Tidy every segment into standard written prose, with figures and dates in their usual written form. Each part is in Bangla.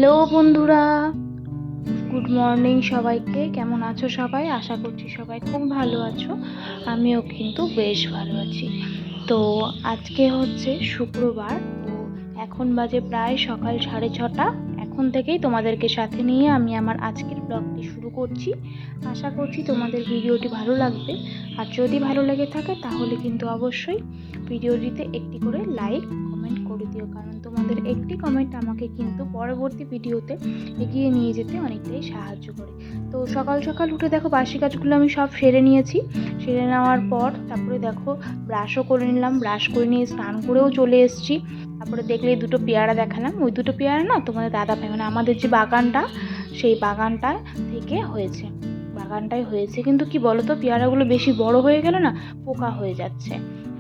হ্যালো বন্ধুরা, গুড মর্নিং সবাইকে। কেমন আছো সবাই? আশা করছি সবাই খুব ভালো আছো। আমিও কিন্তু বেশ ভালো আছি। তো আজকে হচ্ছে শুক্রবার, তো এখন বাজে প্রায় সকাল 6:30। এখন থেকেই তোমাদেরকে সাথে নিয়ে আমি আমার আজকের ব্লগটি শুরু করছি। আশা করছি তোমাদের ভিডিওটি ভালো লাগবে, আর যদি ভালো লেগে থাকে তাহলে কিন্তু অবশ্যই ভিডিওটিতে একটি করে লাইক কমেন্ট করে দিও, কারণ তোমাদের একটি কমেন্ট আমাকে কিন্তু পরবর্তী ভিডিওতে এগিয়ে নিয়ে যেতে অনেকটাই সাহায্য করে। তো সকাল সকাল উঠে দেখো বাসি কাজগুলো আমি সব সেরে নিয়েছি। সেরে নেওয়ার পর তারপরে দেখো ব্রাশও করে নিলাম, ব্রাশ করে নিয়ে স্নান করেও চলে এসেছি। তারপরে দেখলে দুটো পেয়ারা দেখালাম, ওই দুটো পেয়ারা না তোমাদের দাদা ভাই মানে আমাদের যে বাগানটা, সেই বাগানটা থেকে বাগানটাই হয়েছে। কিন্তু কি বলতো, পেয়ারাগুলো বেশি বড় হয়ে গেল না, পোকা হয়ে যাচ্ছে।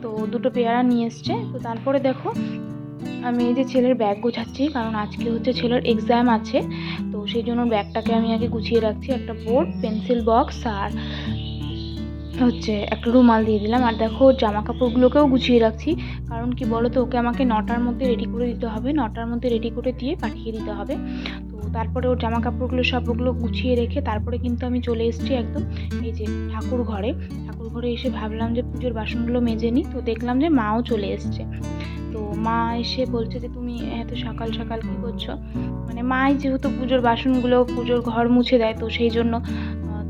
তো দুটো পেয়ারা নিয়ে এসছে। তো তারপরে দেখো আমি এই যে ছেলের ব্যাগ গোছাচ্ছি, কারণ আজকে হচ্ছে ছেলের এক্সাম আছে। তো সেই জন্য ব্যাগটাকে আমি আগে গুছিয়ে রাখছি। একটা বোর্ড, পেন্সিল বক্স আর হচ্ছে একটা রুমাল দিয়ে দিলাম। আর দেখো জামা কাপড়গুলোকেও গুছিয়ে রাখছি, কারণ কি বলো তো, ওকে আমাকে 9টার মধ্যে রেডি করে দিতে হবে, 9টার মধ্যে রেডি করে দিয়ে পাঠিয়ে দিতে হবে। তো তারপরে ওর জামা কাপড়গুলো সবগুলো গুছিয়ে রেখে তারপরে কিন্তু আমি চলে এসেছি একদম এই যে ঠাকুর ঘরে এসে ভাবলাম যে পুজোর বাসনগুলো মেজে নিই। তো দেখলাম যে মাও চলে এসছে। তো মা এসে বলছে যে তুমি এত সকাল সকাল কী করছো, মানে মাই যেহেতু পুজোর বাসনগুলো পুজোর ঘর মুছে দেয়, তো সেই জন্য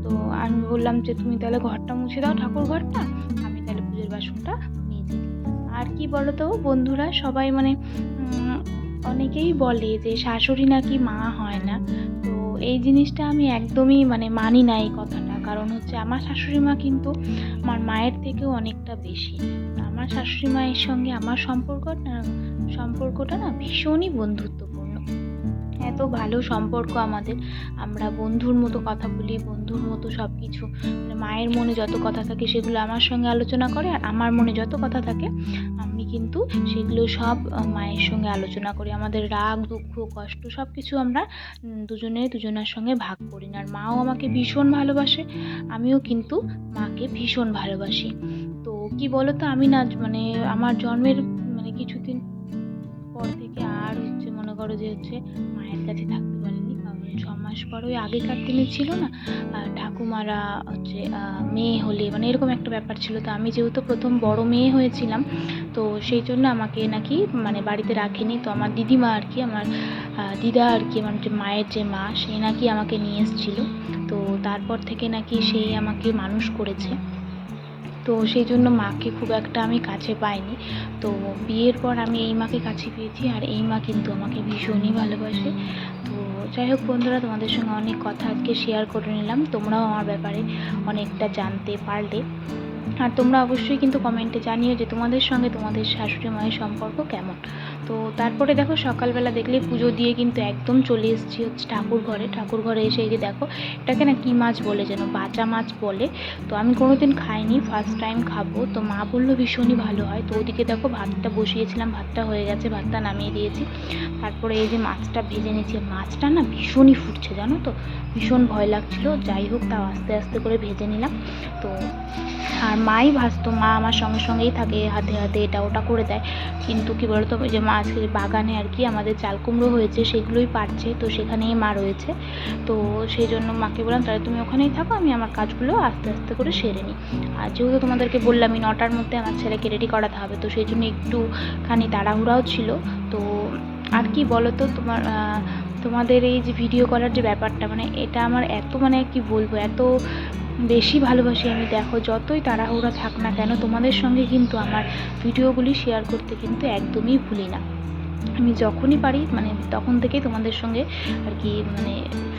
তো আমি বললাম যে তুমি তাহলে ঘরটা মুছে দাও, ঠাকুর ঘরটা, আমি তাহলে পুজোর বাসনটা মেজে দিই। আর কি বলো তো বন্ধুরা, সবাই মানে অনেকেই বলে যে শাশুড়ি নাকি মা হয় না। তো এই জিনিসটা আমি একদমই মানি না এই কথাটা। কারণ হচ্ছে আমার শাশুড়ি মা কিন্তু আমার মায়ের থেকেও অনেকটা বেশি। আমার শাশুড়ি মায়ের সঙ্গে আমার সম্পর্কটা না ভীষণই বন্ধুত্বপূর্ণ। এত ভালো সম্পর্ক আমাদের, আমরা বন্ধুর মতো কথা বলি, বন্ধুর মতো সব কিছু, মায়ের মনে যত কথা থাকে সেগুলো আমার সঙ্গে আলোচনা করে, আর আমার মনে যত কথা থাকে আমি কিন্তু সেগুলো সব মায়ের সঙ্গে আলোচনা করি। আমাদের রাগ দুঃখ কষ্ট সব কিছু আমরা দুজনের সঙ্গে ভাগ করি। আর মাও আমাকে ভীষণ ভালোবাসে, আমিও কিন্তু মাকে ভীষণ ভালোবাসি। তো কি বলো তো, আমি না আমার জন্মের কিছুদিন পর থেকে আর মনে করো যে মায়ের কাছে থাকতে পারিনি। কারণ 6 মাস পর ওই আগেকার দিনে ছিল না, ঠাকুমারা মেয়ে হলে এরকম একটা ব্যাপার ছিল। তো আমি যেহেতু প্রথম বড় মেয়ে হয়েছিলাম, তো সেই জন্য আমাকে নাকি বাড়িতে রাখেনি। তো আমার দিদিমা আর কি, আমার দিদা আর কি, আমার যে মায়ের যে মা, সে নাকি আমাকে নিয়ে এসেছিলো। তো তারপর থেকে নাকি সে আমাকে মানুষ করেছে। তো সেই জন্য মাকে খুব একটা আমি কাছে পাইনি। তো বিয়ের পর আমি এই মাকে কাছে পেয়েছি, আর এই মা কিন্তু আমাকে ভীষণই ভালোবাসে। তো যাই হোক বন্ধুরা, তোমাদের সঙ্গে অনেক কথা আজকে শেয়ার করে নিলাম, তোমরাও আমার ব্যাপারে অনেকটা জানতে পারলে। আর তোমরা অবশ্যই কিন্তু কমেন্টে জানিও যে তোমাদের সঙ্গে তোমাদের শাশুড়ি মায়ের সম্পর্ক কেমন। তো তারপরে দেখো সকালবেলা দেখলে পুজো দিয়ে কিন্তু একদম চলে এসেছি হচ্ছে ঠাকুর ঘরে এসে এই যে দেখো, এটাকে না কী মাছ বলে যেন, বাঁচা মাছ বলে। তো আমি কোনোদিন খাইনি, ফার্স্ট টাইম খাবো। তো মা বললো ভীষণই ভালো হয়। তো ওদিকে দেখো ভাতটা বসিয়েছিলাম, ভাতটা হয়ে গেছে, ভাতটা নামিয়ে দিয়েছি। তারপরে এই যে মাছটা ভেজে নিয়েছি, মাছটা না ভীষণই ফুটছে জানো তো, ভীষণ ভয় লাগছিলো। যাই হোক, তাও আস্তে আস্তে করে ভেজে নিলাম। তো আর মাই ভাজতো, মা আমার সঙ্গে সঙ্গেই থাকে, হাতে হাতে এটা ওটা করে দেয়। কিন্তু কি বলতো, ওই যে মা আজকে বাগানে আর কি আমাদের চাল কুমড়ো হয়েছে, সেগুলোই পারছে, তো সেখানেই মা রয়েছে। তো সেই জন্য মাকে বললাম তাহলে তুমি ওখানেই থাকো, আমি আমার কাজগুলো আস্তে আস্তে করে সেরে নিই। আর যেহেতু তোমাদেরকে বললামই 9টার মধ্যে আমার ছেলেকে রেডি করাতে হবে, তো সেই জন্য একটুখানি তাড়াহুড়াও ছিল। তো আর কি বলো তো, তোমাদের এই যে ভিডিও করার যে ব্যাপারটা, এটা আমার এত কি বলবো, এত বেশি ভালোবাসি আমি। দেখো যতই তাড়াহুড়া থাক না কেন, তোমাদের সঙ্গে কিন্তু আমার ভিডিওগুলি শেয়ার করতে কিন্তু একদমই ভুলি না। আমি যখনই পারি তখন থেকেই তোমাদের সঙ্গে আর কি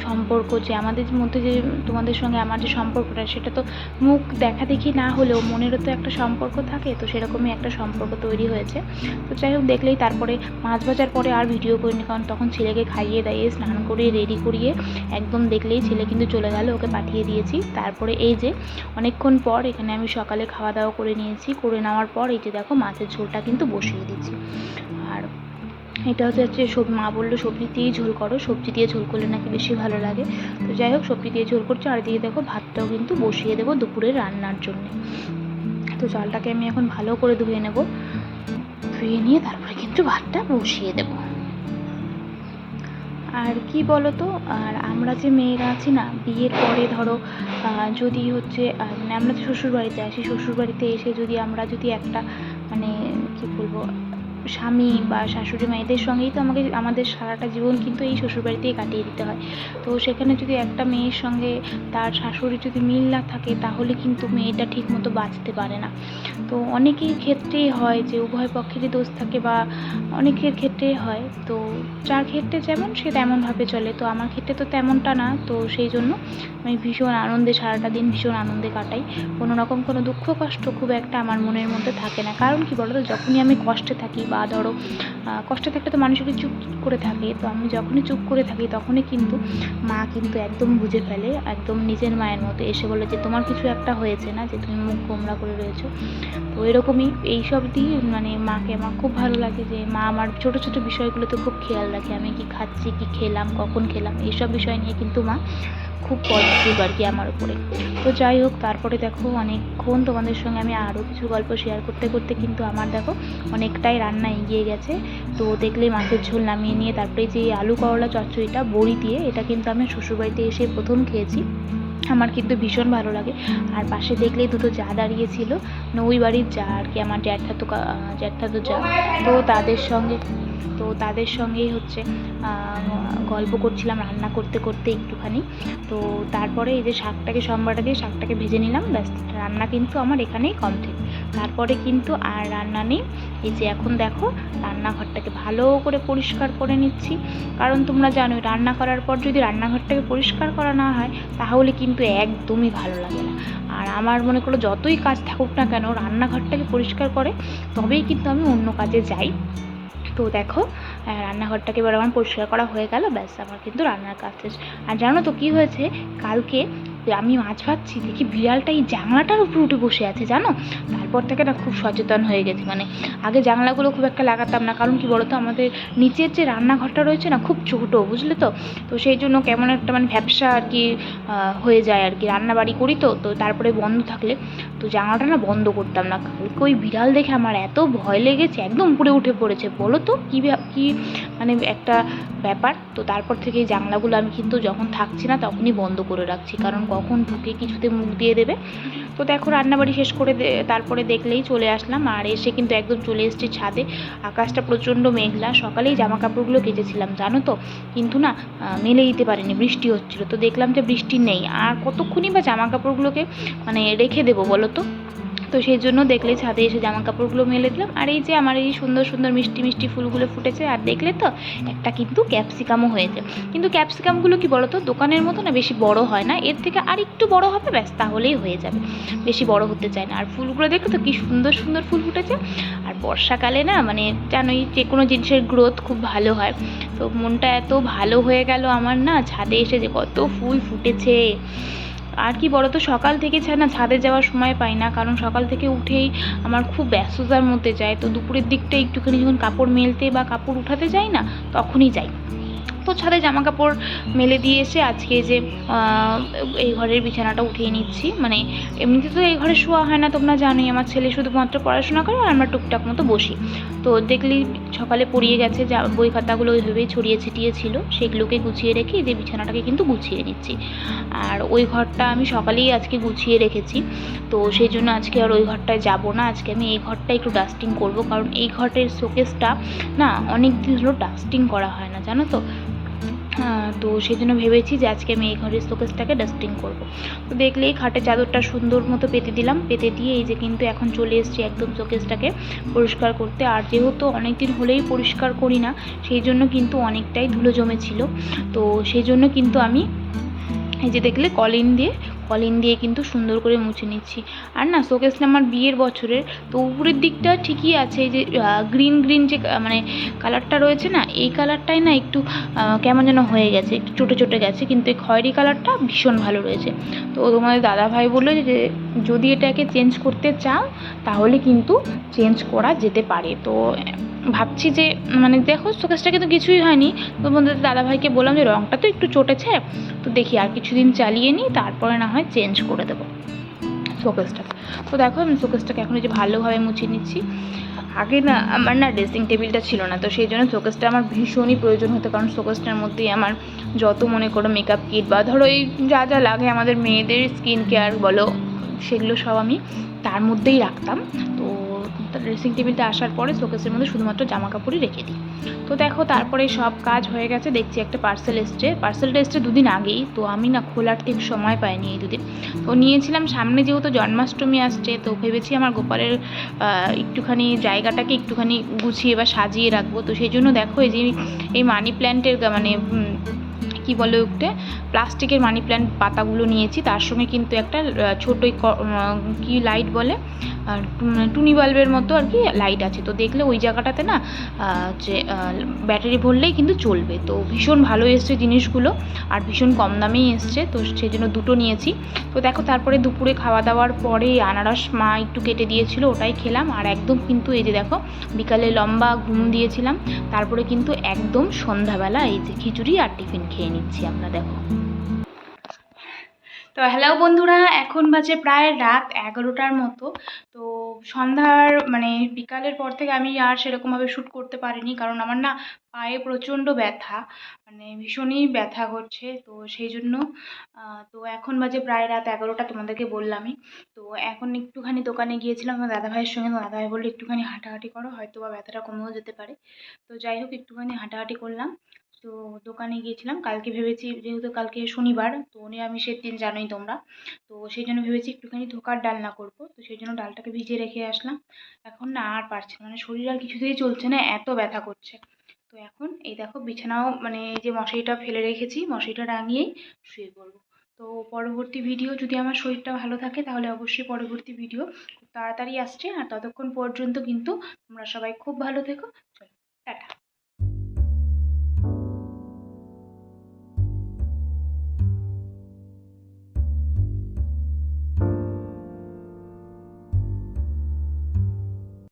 সম্পর্ক যে আমাদের মধ্যে, যে তোমাদের সঙ্গে আমার যে সম্পর্কটা, সেটা তো মুখ দেখা দেখি না হলেও মনেরও তো একটা সম্পর্ক থাকে। তো সেরকমই একটা সম্পর্ক তৈরি হয়েছে। তো যাই হোক, দেখলেই তারপরে মাছ ভাজার পরে আর ভিডিও করিনি, কারণ তখন ছেলেকে খাইয়ে দাইয়ে স্নান করিয়ে রেডি করিয়ে একদম দেখলেই ছেলে কিন্তু চলে গেল, ওকে পাঠিয়ে দিয়েছি। তারপরে এই যে অনেকক্ষণ পর এখানে আমি সকালে খাওয়া দাওয়া করে নিয়েছি, করে নেওয়ার পর এই যে দেখো মাছের ঝোলটা কিন্তু বসিয়ে দিচ্ছি। আর এটা হচ্ছে মা বললো সবজি দিয়েই ঝোল করো, সবজি দিয়ে ঝোল করলে নাকি বেশি ভালো লাগে। তো যাই হোক, সবজি দিয়ে ঝোল করছি। আর এদিকে দেখো ভাতটাও কিন্তু বসিয়ে দেবো দুপুরে রান্নার জন্য। তো চালটাকে আমি এখন ভালো করে ধুয়ে নেব, ধুয়ে নিয়ে তারপরে কিন্তু ভাতটা বসিয়ে দেবো। আর কি বলো তো, আর আমরা যে মেয়েরা আছি না, বিয়ের পরে ধরো যদি হচ্ছে মানে আমরা তো শ্বশুরবাড়িতে আসি, শ্বশুরবাড়িতে এসে যদি আমরা যদি একটা মানে কি বলবো স্বামী বা শাশুড়ি মা এদের সঙ্গেই তো আমাদের সারাটা জীবন কিন্তু এই শ্বশুরবাড়িতেই কাটিয়ে দিতে হয়। তো সেখানে যদি একটা মেয়ের সঙ্গে তার শাশুড়ির যদি মিল না থাকে, তাহলে কিন্তু মেয়েটা ঠিকমতো বাঁচতে পারে না। তো অনেকের ক্ষেত্রেই হয় যে উভয় পক্ষেরই দোষ থাকে, বা অনেকের ক্ষেত্রেই হয়। তো যার ক্ষেত্রে যেমন সে তেমনভাবে চলে, তো আমার ক্ষেত্রে তো তেমনটা না। তো সেই জন্য আমি ভীষণ আনন্দে সারাটা দিন ভীষণ আনন্দে কাটাই। কোনো রকম কোনো দুঃখ কষ্ট খুব একটা আমার মনের মধ্যে থাকে না। কারণ কি বলো তো, যখনই আমি কষ্টে থাকি বা ধরো কষ্টে থাকলে তো মানুষ একটু চুপ করে থাকে, তো আমি যখনই চুপ করে থাকি তখনই কিন্তু মা কিন্তু একদম বুঝে ফেলে, একদম নিজের মায়ের মতো এসে বলে যে তোমার কিছু একটা হয়েছে না, যে তুমি মুখ গোমড়া করে রয়েছো। তো এরকমই এইসব দিয়ে মানে মাকে আমার খুব ভালো লাগে যে মা আমার ছোটো ছোটো বিষয়গুলোতে খুব খেয়াল রাখে, আমি কি খাচ্ছি, কি খেলাম, কখন খেলাম, এইসব বিষয় নিয়ে কিন্তু মা খুব পজিটিভ আর কি আমার উপরে। তো যাই হোক, তারপরে দেখো অনেকক্ষণ তোমাদের সঙ্গে আমি আরও কিছু গল্প শেয়ার করতে করতে কিন্তু আমার দেখো অনেকটাই রান্না এগিয়ে গেছে। তো দেখলে মাছের ঝোল নামিয়ে নিয়ে তারপরে যে আলু করলা চচ্চড়িটা বড়ি দিয়ে, এটা কিন্তু আমি শ্বশুরবাড়িতে এসে প্রথম খেয়েছি, আমার কিন্তু ভীষণ ভালো লাগে। আর পাশে দেখলেই দুটো যা দাঁড়িয়েছিল, মানে ওই বাড়ির যা আর কি, আমার জ্যাঠাতো যা। তো তাদের সঙ্গেই হচ্ছে গল্প করছিলাম রান্না করতে করতে একটুখানি। তো তারপরে এই যে শাকটাকে সম্বারটা দিয়ে শাকটাকে ভেজে নিলাম, ব্যাস রান্না কিন্তু আমার এখানেই কমপ্লিট। তারপরে কিন্তু আর রান্না নেই। এই যে এখন দেখো রান্নাঘরটাকে ভালো করে পরিষ্কার করে নিচ্ছি, কারণ তোমরা জানো রান্না করার পর যদি রান্নাঘরটাকে পরিষ্কার করা না হয় তাহলে কিন্তু একদমই ভালো লাগে না। আর আমার মনে করো যতই কাজ থাকুক না কেন, রান্নাঘরটাকে পরিষ্কার করে তবেই কিন্তু আমি অন্য কাজে যাই। তো দেখো রান্নাঘরটাকে এবার আমার পরিষ্কার করা হয়ে গেল, ব্যাস আমার কিন্তু রান্নার কাজ শেষ। আর জানো তো কী হয়েছে, কালকে আমি মাছ ভাজছি দেখি বিড়ালটা এই জানলাটার উপরে উঠে বসে আছে জানো। তারপর থেকে না খুব সচেতন হয়ে গেছি, মানে আগে জানলাগুলো খুব একটা লাগাতাম না, কারণ কি বলতো আমাদের নিচের যে রান্নাঘরটা রয়েছে না খুব ছোটো, বুঝলে তো। তো সেই জন্য কেমন একটা মানে ভ্যাপসা আর কি হয়ে যায় আর কি, রান্নাবাড়ি করি তো তারপরে বন্ধ থাকলে তো জানলাটা না বন্ধ করতাম না। কালকে ওই বিড়াল দেখে আমার এত ভয় লেগেছে, একদম উপরে উঠে পড়েছে, বলো তো কী মানে একটা ব্যাপার। তো তারপর থেকে এই জানলাগুলো আমি কিন্তু যখন থাকছি না তখনই বন্ধ করে রাখছি, কারণ কখন ঢুকে কিছুতে মুখ দিয়ে দেবে। তো দেখো রান্নাবাড়ি শেষ করে তারপরে দেখলেই চলে আসলাম, আর এসে কিন্তু একদম চলে এসেছি ছাদে। আকাশটা প্রচণ্ড মেঘলা, সকালেই জামা কাপড়গুলো কেচেছিলাম জানো তো, কিন্তু না মেলে দিতে পারিনি, বৃষ্টি হচ্ছিলো। তো দেখলাম যে বৃষ্টি নেই, আর কতক্ষণই বা জামা কাপড়গুলোকে মানে রেখে দেবো বলো তো। তো সেই জন্য দেখলে ছাদে এসে জামা কাপড়গুলো মেলে দিলাম। আর এই যে আমার এই সুন্দর সুন্দর মিষ্টি মিষ্টি ফুলগুলো ফুটেছে, আর দেখলে তো একটা কিন্তু ক্যাপসিকামও হয়েছে। কিন্তু ক্যাপসিকামগুলো কি বলো তো, দোকানের মতো না বেশি বড় হয় না, এর থেকে আর একটু বড় হবে ব্যাস, তাহলেই হয়ে যাবে, বেশি বড় হতে চায় না। আর ফুলগুলো দেখো তো কি সুন্দর সুন্দর ফুল ফুটেছে। আর বর্ষাকালে না মানে জানোই যে কোনো জিনিসের গ্রোথ খুব ভালো হয়। তো মনটা এত ভালো হয়ে গেল আমার না, ছাদে এসে যে কত ফুল ফুটেছে। আর কি বলো তো, সকাল থেকে না ছাদে যাওয়ার সময় পাই না, কারণ সকাল থেকে উঠেই আমার খুব ব্যস্ততার মধ্যে যায়। তো দুপুরের দিকটা একটুখানি যখন কাপড় মেলতে বা কাপড় উঠাতে যাই না, তখনই যাই। তো ছাদে জামা কাপড় মেলে দিয়ে এসে আজকে যে এই ঘরের বিছানাটা উঠিয়ে নিচ্ছি, মানে এমনিতে তো এই ঘরে শোয়া হয় না, তোমরা জানোই আমার ছেলে শুধুমাত্র পড়াশোনা করে আর আমরা টুকটাক মতো বসি। তো দেখলি সকালে পড়িয়ে গেছে, যা বই খাতাগুলো ওইভাবেই ছড়িয়ে ছিটিয়ে ছিল, সেগুলোকে গুছিয়ে রেখে যে বিছানাটাকে কিন্তু গুছিয়ে নিচ্ছি। আর ওই ঘরটা আমি সকালেই আজকে গুছিয়ে রেখেছি, তো সেই জন্য আজকে আর ওই ঘরটায় যাব না, আজকে আমি এই ঘরটা একটু ডাস্টিং করব, কারণ এই ঘরের শোকেসটা না অনেক দিন হলো ডাস্টিং করা হয় না জানো তো। তো সেই জন্য ভেবেছি যে আজকে আমি এই ঘরের শোকেসটাকে ডাস্টিং করব। তো দেখলেই খাটের চাদরটা সুন্দর মতো পেতে দিলাম, পেতে দিয়ে এই যে কিন্তু এখন চলে এসেছি একদম শোকেসটাকে পরিষ্কার করতে। আর যেহেতু অনেক দিন হলেই পরিষ্কার করি না, সেই জন্য কিন্তু অনেকটাই ধুলো জমেছিল। তো সেই জন্য কিন্তু আমি এই যে দেখলে কলিন দিয়ে কিন্তু সুন্দর করে মুছে নিচ্ছি। আর না শোকেসটা আমার বিয়ের বছরের, তো উপরের দিকটা ঠিকই আছে, এই যে গ্রিন যে মানে কালারটা রয়েছে না, এই কালারটাই না একটু কেমন যেন হয়ে গেছে, একটু চটে গেছে, কিন্তু এই খয়েরি কালারটা ভীষণ ভালো রয়েছে। তো তোমাদের দাদাভাই বললো যে যদি এটাকে চেঞ্জ করতে চাও তাহলে কিন্তু চেঞ্জ করা যেতে পারে। তো ভাবছি যে মানে দেখো শোকেসটা কিন্তু কিছুই হয়নি, তোমাদের দাদাভাইকে বললাম যে রঙটা তো একটু চটেছে, তো দেখি আর কিছুদিন চালিয়ে নিই, তারপরে না হয় চেঞ্জ করে দেবো শোকেসটা। তো দেখো আমি শোকেসটাকে এখন এই যে ভালোভাবে মুছে নিচ্ছি। আগে না আমার না ড্রেসিং টেবিলটা ছিল না, তো সেই জন্য শোকেসটা আমার ভীষণই প্রয়োজন হতো, কারণ শোকেসটার মধ্যেই আমার যত মনে করো মেকআপ কিট বা ধরো এই যা যা লাগে আমাদের মেয়েদের স্কিন কেয়ার বলো, সেগুলো সব আমি তার মধ্যেই রাখতাম। তো ড্রেসিং টেবিলটা আসার পরে শোকেসের মধ্যে শুধুমাত্র জামা কাপড়ই রেখে দিই। তো দেখো তারপরে সব কাজ হয়ে গেছে, দেখছি একটা পার্সেলটা এসছে দুদিন আগেই, তো আমি না খোলার ঠিক সময় পাইনি এই দুদিন। তো নিয়েছিলাম, সামনে যেহেতু জন্মাষ্টমী আসছে, তো ভেবেছি আমার গোপালের একটুখানি জায়গাটাকে একটুখানি গুছিয়ে বা সাজিয়ে রাখবো। তো সেই জন্য দেখো এই যে এই মানি প্ল্যান্টের মানে কি বলে ওটা, প্লাস্টিকের মানি প্ল্যান্ট পাতাগুলো নিয়েছি, তার সঙ্গে কিন্তু একটা ছোটোই কি লাইট বলে, টুনি বাল্বের মতো আর কি লাইট আছে। তো দেখলে ওই জায়গাটাতে না যে ব্যাটারি ভরলেই কিন্তু চলবে। তো ভীষণ ভালো এসছে জিনিসগুলো, আর ভীষণ কম দামেই এসছে, তো সেই জন্য দুটো নিয়েছি। তো দেখো তারপরে দুপুরে খাওয়া দাওয়ার পরে আনারস মা একটু কেটে দিয়েছিল, ওটাই খেলাম। আর একদম কিন্তু এই যে দেখো বিকালে লম্বা ঘুম দিয়েছিলাম, তারপরে কিন্তু একদম সন্ধ্যাবেলা এই যে খিচুড়ি আর টিফিন খেয়ে নিচ্ছি আমরা, দেখো। তো হ্যালো বন্ধুরা, এখন বাজে প্রায় রাত 11টার মতো। তো সন্ধ্যার মানে বিকালের পর থেকে আমি আর সেরকমভাবে শ্যুট করতে পারিনি, কারণ আমার না পায়ে প্রচণ্ড ব্যথা, মানে ভীষণই ব্যথা করছে। তো সেই জন্য তো এখন বাজে প্রায় রাত 11টা, তোমাদেরকে বললামই। তো এখন একটুখানি দোকানে গিয়েছিলাম আমার দাদাভাইয়ের সঙ্গে, তো দাদাভাই বললো একটুখানি হাঁটাহাঁটি করো, হয়তো বা ব্যথাটা কমেও যেতে পারে। তো যাই হোক একটুখানি হাঁটাহাঁটি করলাম। তো দোকানে গিয়েছিলাম, কালকে ভেবেছি যেহেতু কালকে শনিবার, তো নিরামিষের দিন জানোই তোমরা, তো সেই জন্য ভেবেছি একটুখানি ধোকার ডালনা করবো। তো সেই জন্য ডালটাকে ভিজিয়ে রেখে আসলাম। এখন না আর পারছি না, মানে শরীর আর কিছুতেই চলছে না, এত ব্যথা করছে। তো এখন এই দেখো বিছানাও মানে এই যে মশারিটা ফেলে রেখেছি, মশারিটা টাঙিয়েই শুয়ে পড়বো। তো পরবর্তী ভিডিও যদি আমার শরীরটা ভালো থাকে তাহলে অবশ্যই পরবর্তী ভিডিও খুব তাড়াতাড়ি আসছে। আর ততক্ষণ পর্যন্ত কিন্তু তোমরা সবাই খুব ভালো থেকো। চলো টাটা।